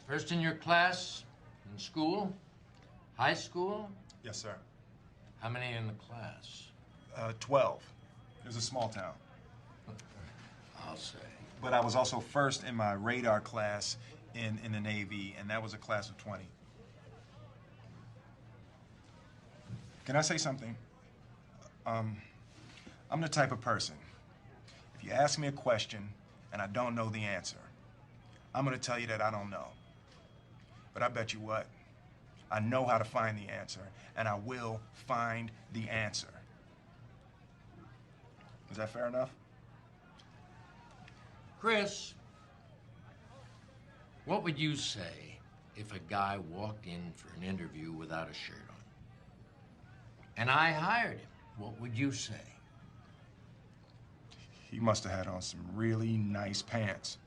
First in your class in school? High school? Yes, sir. How many in the class? 12. It was a small town. I'll say. But I was also first in my radar class in the Navy, and that was a class of 20. Can I say something? I'm the type of person, if you ask me a question and I don't know the answer, I'm gonna tell you that I don't know. But I bet you what, I know how to find the answer, and I will find the answer. Is that fair enough? Chris, what would you say if a guy walked in for an interview without a shirt on? And I hired him. What would you say? He must have had on some really nice pants.